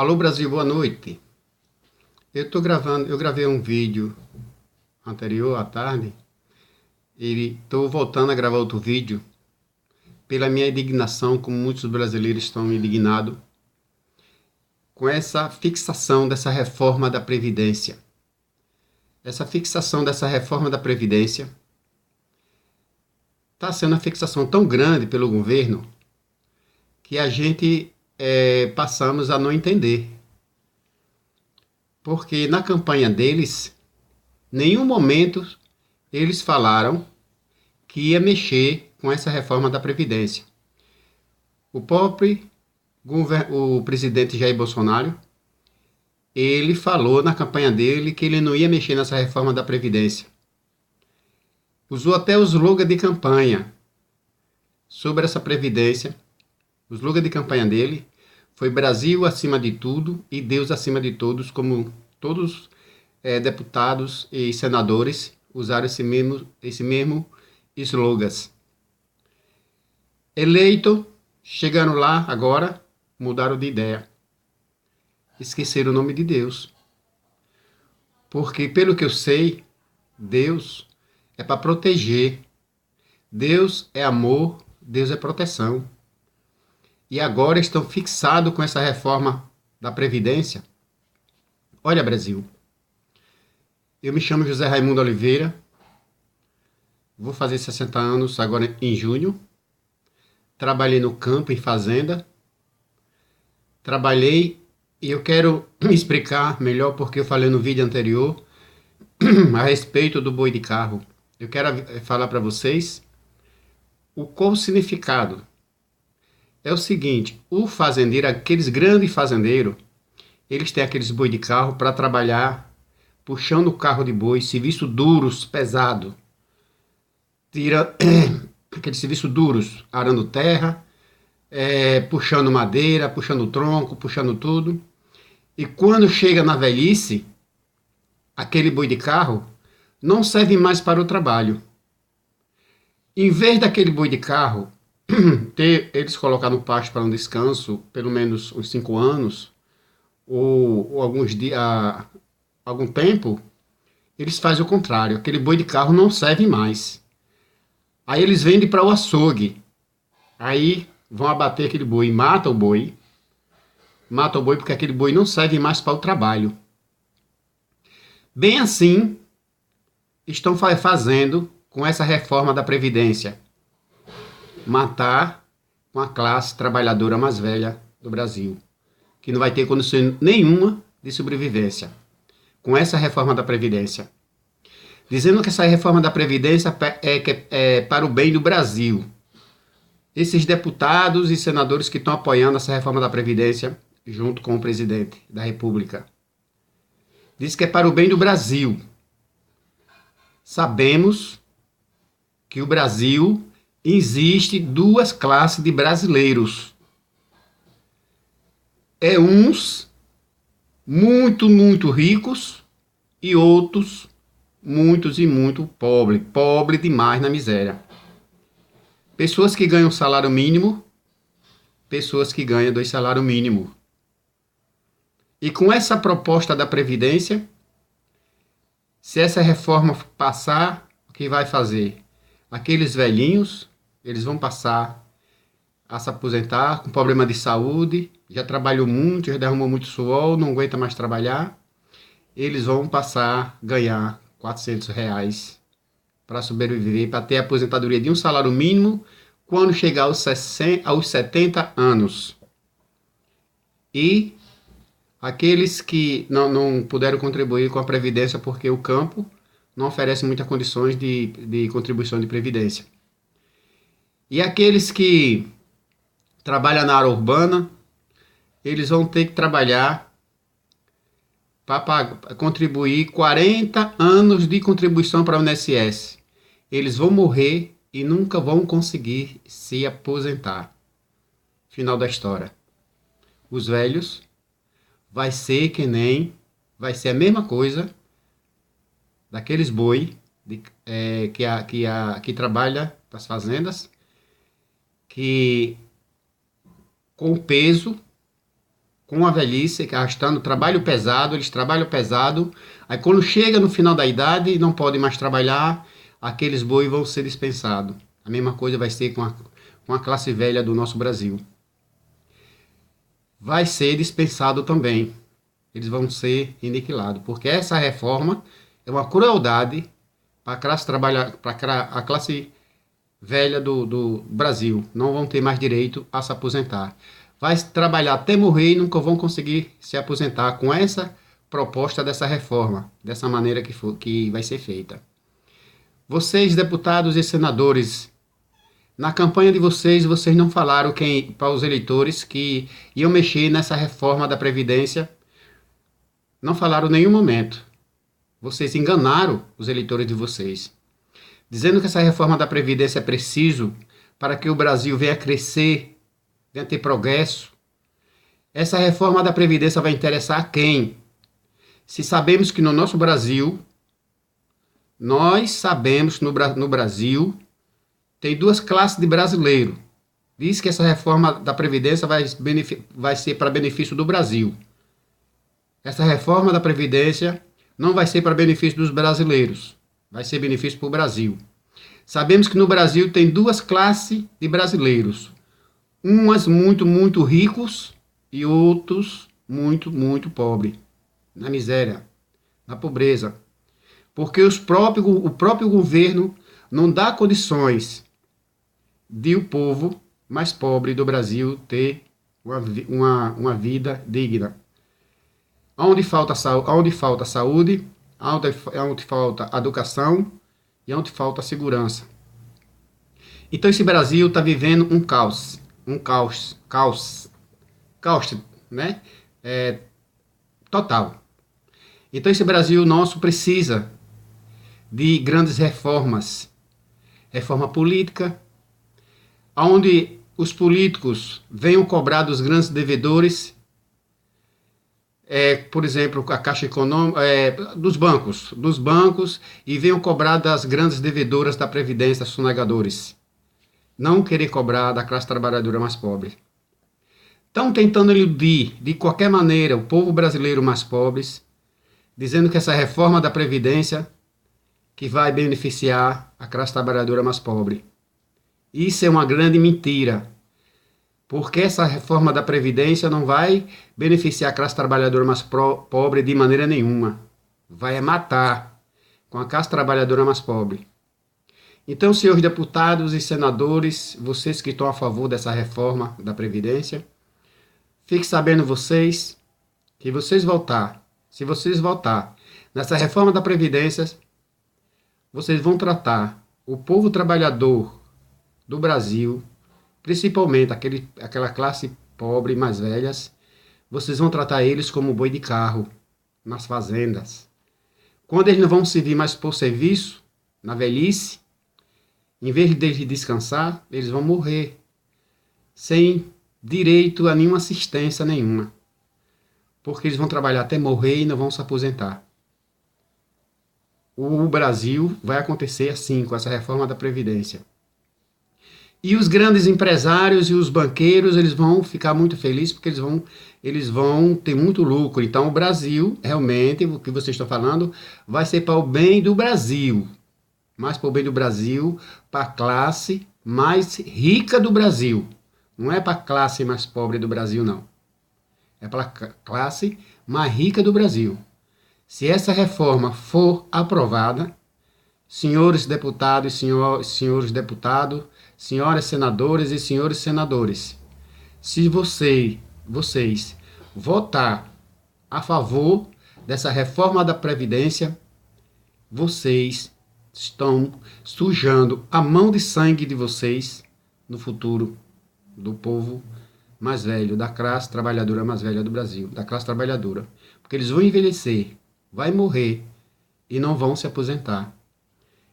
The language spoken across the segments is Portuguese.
Alô Brasil, boa noite. Eu gravei um vídeo anterior à tarde e estou voltando a gravar outro vídeo pela minha indignação, como muitos brasileiros estão indignados, com essa fixação dessa reforma da Previdência. Essa fixação dessa reforma da Previdência está sendo uma fixação tão grande pelo governo que a gente passamos a não entender. Porque na campanha deles, nenhum momento eles falaram que ia mexer com essa reforma da Previdência. O presidente Jair Bolsonaro, ele falou na campanha dele que ele não ia mexer nessa reforma da Previdência. Usou até o slogan de campanha sobre essa Previdência. O slogan de campanha dele foi Brasil acima de tudo e Deus acima de todos, como todos deputados e senadores usaram esse mesmo slogans. Eleito, chegando lá agora, mudaram de ideia. Esqueceram o nome de Deus. Porque, pelo que eu sei, Deus é para proteger. Deus é amor, Deus é proteção. E agora estão fixados com essa reforma da Previdência. Olha, Brasil, eu me chamo José Raimundo Oliveira, vou fazer 60 anos agora em junho. Trabalhei no campo, em fazenda. Trabalhei e eu quero me explicar melhor porque eu falei no vídeo anterior a respeito do boi de carro. Eu quero falar para vocês qual o significado. É o seguinte, o fazendeiro, aqueles grandes fazendeiros, eles têm aqueles boi de carro para trabalhar, puxando o carro de boi, serviço duros, pesado. Tira aqueles serviços duros, arando terra, puxando madeira, puxando tronco, puxando tudo. E quando chega na velhice, aquele boi de carro não serve mais para o trabalho. Em vez daquele boi de carro eles colocar no pasto para um descanso, pelo menos uns 5 anos, ou alguns dias, algum tempo, eles fazem o contrário. Aquele boi de carro não serve mais. Aí eles vendem para o açougue. Aí vão abater aquele boi, mata o boi porque aquele boi não serve mais para o trabalho. Bem assim, estão fazendo com essa reforma da Previdência. Matar com a classe trabalhadora mais velha do Brasil, que não vai ter condição nenhuma de sobrevivência. Com essa reforma da Previdência. Dizendo que essa reforma da Previdência é para o bem do Brasil. Esses deputados e senadores que estão apoiando essa reforma da Previdência, junto com o presidente da República. Diz que é para o bem do Brasil. Sabemos que o Brasil existe duas classes de brasileiros. Uns muito ricos e outros muitos e muito pobres. Pobre demais na miséria. Pessoas que ganham salário mínimo, pessoas que ganham 2 salários mínimos. E com essa proposta da Previdência, se essa reforma passar, o que vai fazer? Aqueles velhinhos, eles vão passar a se aposentar com problema de saúde, já trabalhou muito, já derramou muito suor, não aguenta mais trabalhar. Eles vão passar a ganhar R$ 400 para sobreviver, para ter a aposentadoria de um salário mínimo quando chegar aos 70 anos. E aqueles que não puderam contribuir com a Previdência porque o campo não oferece muitas condições de contribuição de Previdência. E aqueles que trabalham na área urbana, eles vão ter que trabalhar para contribuir 40 anos de contribuição para o INSS. Eles vão morrer e nunca vão conseguir se aposentar. Final da história. Os velhos vai ser a mesma coisa daqueles boi que trabalha nas fazendas, que com com a velhice, arrastando trabalho pesado, eles trabalham pesado, aí quando chega no final da idade, não podem mais trabalhar, aqueles boi vão ser dispensados. A mesma coisa vai ser com a classe velha do nosso Brasil. Vai ser dispensado também. Eles vão ser aniquilados, porque essa reforma é uma crueldade para a classe velha do Brasil. Não vão ter mais direito a se aposentar. Vai trabalhar até morrer e nunca vão conseguir se aposentar com essa proposta dessa reforma, dessa maneira que vai ser feita. Vocês, deputados e senadores, na campanha de vocês não falaram para os eleitores que iam mexer nessa reforma da Previdência. Não falaram em nenhum momento. Vocês enganaram os eleitores de vocês, dizendo que essa reforma da Previdência é preciso para que o Brasil venha crescer, venha ter progresso. Essa reforma da Previdência vai interessar a quem? Se sabemos que no nosso Brasil, nós sabemos que no Brasil tem duas classes de brasileiro. Diz que essa reforma da Previdência vai ser para benefício do Brasil. Essa reforma da Previdência não vai ser para benefício dos brasileiros, vai ser benefício para o Brasil. Sabemos que no Brasil tem duas classes de brasileiros, umas muito, muito ricos e outros muito, muito pobres, na miséria, na pobreza. Porque o próprio governo não dá condições de o povo mais pobre do Brasil ter uma vida digna. Onde falta saúde, onde falta educação e onde falta segurança. Então esse Brasil está vivendo um caos, né? Total. Então esse Brasil nosso precisa de grandes reformas, reforma política, onde os políticos venham cobrar dos grandes devedores, por exemplo, a Caixa Econômica, dos bancos, e venham cobrar das grandes devedoras da Previdência, sonegadores. Não querer cobrar da classe trabalhadora mais pobre. Estão tentando iludir, de qualquer maneira, o povo brasileiro mais pobre, dizendo que essa reforma da Previdência que vai beneficiar a classe trabalhadora mais pobre. Isso é uma grande mentira. Porque essa reforma da Previdência não vai beneficiar a classe trabalhadora mais pobre de maneira nenhuma. Vai matar com a classe trabalhadora mais pobre. Então, senhores deputados e senadores, vocês que estão a favor dessa reforma da Previdência, fiquem sabendo vocês que se vocês votar nessa reforma da Previdência, vocês vão tratar o povo trabalhador do Brasil, principalmente aquela classe pobre mais velhas, vocês vão tratar eles como boi de carro nas fazendas. Quando eles não vão servir mais por serviço, na velhice, em vez de eles descansar, eles vão morrer sem direito a nenhuma assistência nenhuma, porque eles vão trabalhar até morrer e não vão se aposentar. O Brasil vai acontecer assim, com essa reforma da Previdência. E os grandes empresários e os banqueiros, eles vão ficar muito felizes, porque eles vão ter muito lucro. Então o Brasil, realmente, o que vocês estão falando, vai ser para o bem do Brasil. Mais para o bem do Brasil, para a classe mais rica do Brasil. Não é para a classe mais pobre do Brasil, não. É para a classe mais rica do Brasil. Se essa reforma for aprovada, senhores deputados, senhores deputados, senhoras senadoras e senhores senadores, se vocês votar a favor dessa reforma da Previdência, vocês estão sujando a mão de sangue de vocês no futuro do povo mais velho, da classe trabalhadora mais velha do Brasil, da classe trabalhadora. Porque eles vão envelhecer, vai morrer e não vão se aposentar.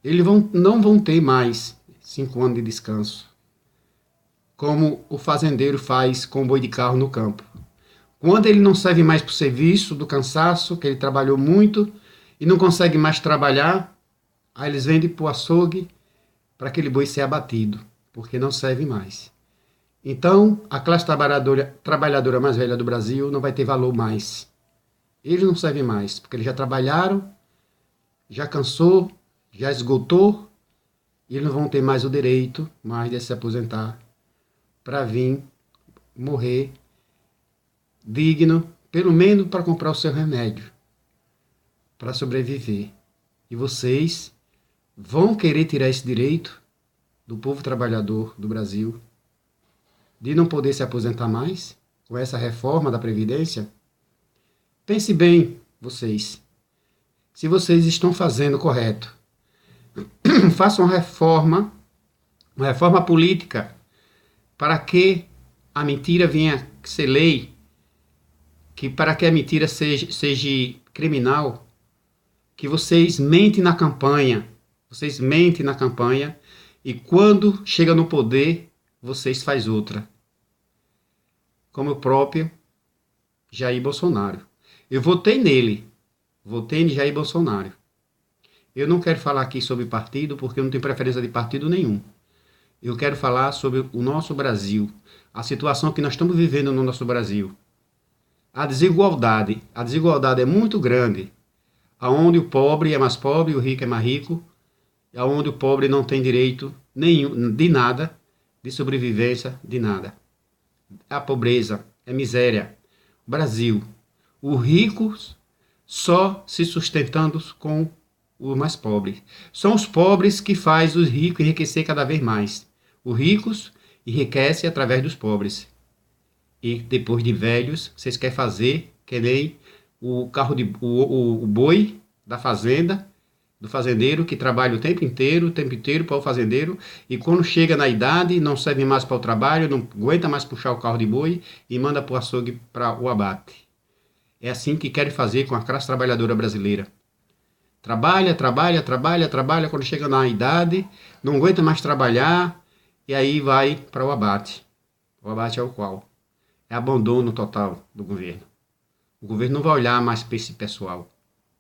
Eles não vão ter mais 5 anos de descanso, como o fazendeiro faz com o boi de carro no campo. Quando ele não serve mais para o serviço do cansaço, que ele trabalhou muito e não consegue mais trabalhar, aí eles vendem para o açougue para aquele boi ser abatido, porque não serve mais. Então, a classe trabalhadora mais velha do Brasil não vai ter valor mais. Eles não servem mais, porque eles já trabalharam, já cansou, já esgotou, e eles não vão ter mais o direito mais de se aposentar para vir morrer digno, pelo menos para comprar o seu remédio, para sobreviver. E vocês vão querer tirar esse direito do povo trabalhador do Brasil de não poder se aposentar mais com essa reforma da Previdência? Pense bem, vocês, se vocês estão fazendo correto. Façam uma reforma política, para que a mentira venha ser lei, que para que a mentira seja criminal, que vocês mentem na campanha, e quando chega no poder, vocês faz outra. Como o próprio Jair Bolsonaro. Eu votei em Jair Bolsonaro. Eu não quero falar aqui sobre partido, porque eu não tenho preferência de partido nenhum. Eu quero falar sobre o nosso Brasil, a situação que nós estamos vivendo no nosso Brasil. A desigualdade é muito grande, aonde o pobre é mais pobre, o rico é mais rico, aonde o pobre não tem direito nenhum de nada, de sobrevivência, de nada. A pobreza é miséria. Brasil, os ricos só se sustentando com os mais pobres. São os pobres que fazem os ricos enriquecer cada vez mais. Os ricos enriquecem através dos pobres. E depois de velhos, vocês querem fazer que nem o carro o boi da fazenda, do fazendeiro, que trabalha o tempo inteiro para o fazendeiro, e quando chega na idade, não serve mais para o trabalho, não aguenta mais puxar o carro de boi e manda para o açougue para o abate. É assim que querem fazer com a classe trabalhadora brasileira. Trabalha, quando chega na idade, não aguenta mais trabalhar, e aí vai para o abate. O abate é o qual? É abandono total do governo. O governo não vai olhar mais para esse pessoal,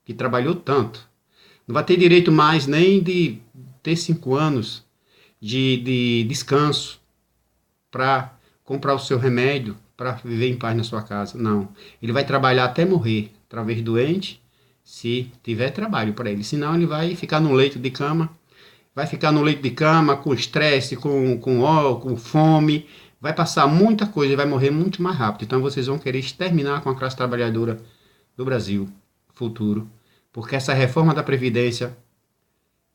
que trabalhou tanto. Não vai ter direito mais nem de ter 5 anos de descanso para comprar o seu remédio, para viver em paz na sua casa. Não. Ele vai trabalhar até morrer, talvez doente, se tiver trabalho para ele. Senão ele vai ficar no leito de cama, com estresse, com fome, vai passar muita coisa e vai morrer muito mais rápido. Então vocês vão querer exterminar com a classe trabalhadora do Brasil futuro, porque essa reforma da Previdência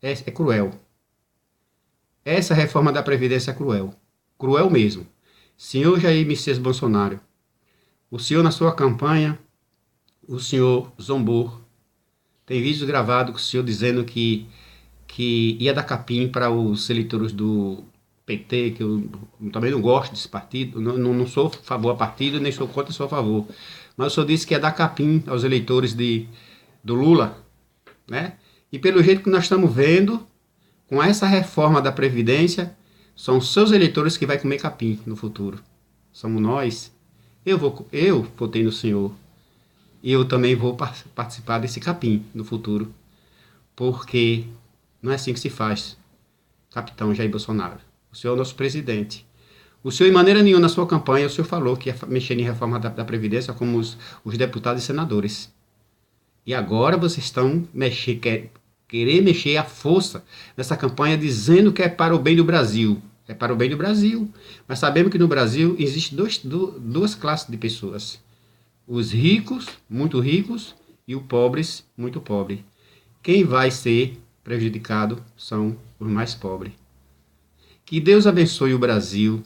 é cruel. Essa reforma da Previdência é cruel. Cruel mesmo. Senhor Jair Messias Bolsonaro, o senhor na sua campanha, o senhor zombou. Tem vídeos gravados com o senhor dizendo que ia dar capim para os eleitores do PT, que eu também não gosto desse partido, não sou a favor a partido, nem sou contra, sou a favor. Mas o senhor disse que ia dar capim aos eleitores do Lula, né? E pelo jeito que nós estamos vendo, com essa reforma da Previdência, são os seus eleitores que vai comer capim no futuro. Somos nós. Eu votei no senhor. E eu também vou participar desse capim no futuro. Porque não é assim que se faz, capitão Jair Bolsonaro. O senhor é o nosso presidente. O senhor, em maneira nenhuma, na sua campanha, o senhor falou que ia mexer em reforma da Previdência como os deputados e senadores. E agora vocês estão querer mexer à força nessa campanha, dizendo que é para o bem do Brasil. É para o bem do Brasil. Mas sabemos que no Brasil existem duas classes de pessoas. Os ricos, muito ricos, e os pobres, muito pobres. Quem vai ser prejudicado são os mais pobres. Que Deus abençoe o Brasil.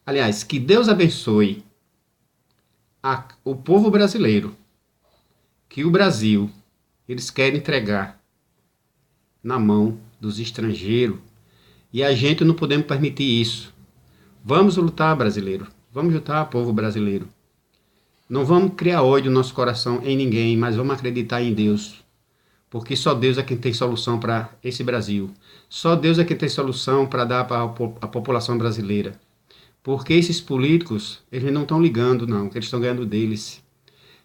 Aliás, que Deus abençoe o povo brasileiro. Que o Brasil, eles querem entregar na mão dos estrangeiros. E a gente não podemos permitir isso. Vamos lutar, brasileiro. Vamos lutar, povo brasileiro. Não vamos criar ódio no nosso coração em ninguém, mas vamos acreditar em Deus. Porque só Deus é quem tem solução para esse Brasil. Só Deus é quem tem solução para dar para a população brasileira. Porque esses políticos, eles não estão ligando, não, que eles estão ganhando deles.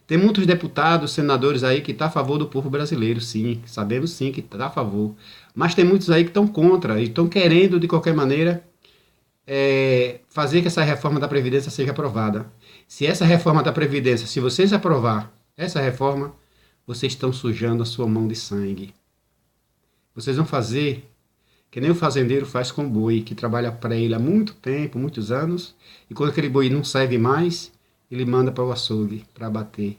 Tem muitos deputados, senadores aí que estão a favor do povo brasileiro, sim. Sabemos sim que está a favor. Mas tem muitos aí que estão contra e estão querendo, de qualquer maneira, fazer que essa reforma da Previdência seja aprovada. Se essa reforma da Previdência, se vocês aprovar essa reforma, vocês estão sujando a sua mão de sangue. Vocês vão fazer que nem o fazendeiro faz com o boi, que trabalha para ele há muito tempo, muitos anos, e quando aquele boi não serve mais, ele manda para o açougue para abater.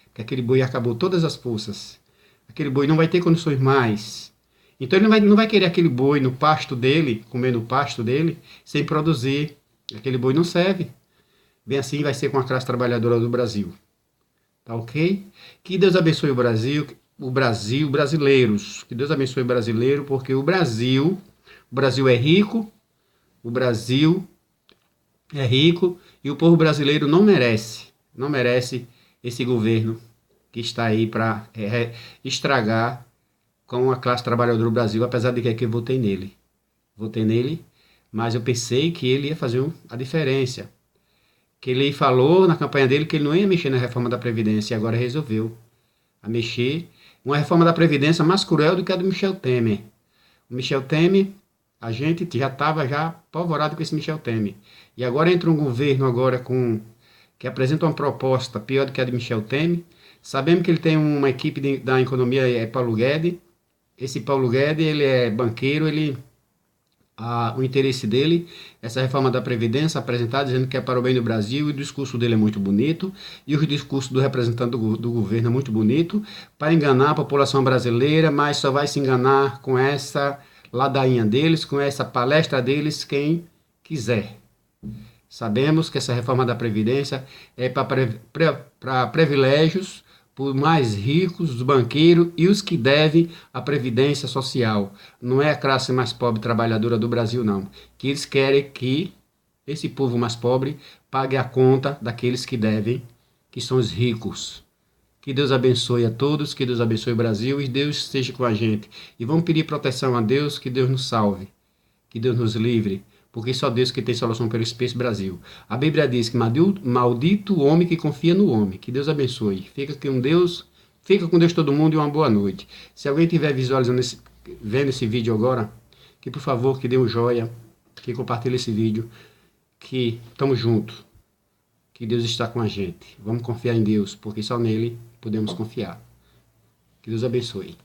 Porque aquele boi acabou todas as forças. Aquele boi não vai ter condições mais. Então ele não vai querer aquele boi no pasto dele, comendo o pasto dele, sem produzir. Aquele boi não serve. Bem assim vai ser com a classe trabalhadora do Brasil. Tá ok? Que Deus abençoe o Brasil, brasileiros. Que Deus abençoe o brasileiro, porque o Brasil é rico, o Brasil é rico e o povo brasileiro não merece esse governo que está aí para estragar com a classe trabalhadora do Brasil, apesar de que eu votei nele. Votei nele, mas eu pensei que ele ia fazer a diferença. Que ele falou na campanha dele que ele não ia mexer na reforma da Previdência e agora resolveu a mexer. Uma reforma da Previdência mais cruel do que a do Michel Temer. O Michel Temer, a gente já estava já apavorado com esse Michel Temer. E agora entra um governo que apresenta uma proposta pior do que a de Michel Temer. Sabemos que ele tem uma equipe da economia, Paulo Guedes. Esse Paulo Guedes, ele é banqueiro, o interesse dele, essa reforma da Previdência apresentada dizendo que é para o bem do Brasil, e o discurso dele é muito bonito, e o discurso do representante do governo é muito bonito, para enganar a população brasileira, mas só vai se enganar com essa ladainha deles, com essa palestra deles, quem quiser. Sabemos que essa reforma da Previdência é para privilégios, por mais ricos, os banqueiros e os que devem a Previdência Social. Não é a classe mais pobre trabalhadora do Brasil, não. Que eles querem que esse povo mais pobre pague a conta daqueles que devem, que são os ricos. Que Deus abençoe a todos, que Deus abençoe o Brasil e Deus esteja com a gente. E vamos pedir proteção a Deus, que Deus nos salve, que Deus nos livre, porque só Deus que tem solução para esse Brasil. A Bíblia diz que maldito o homem que confia no homem. Que Deus abençoe. Fica com Deus todo mundo e uma boa noite. Se alguém estiver visualizando, vendo esse vídeo agora, que por favor que dê um joinha, que compartilhe esse vídeo, que estamos juntos, que Deus está com a gente. Vamos confiar em Deus, porque só nele podemos confiar. Que Deus abençoe.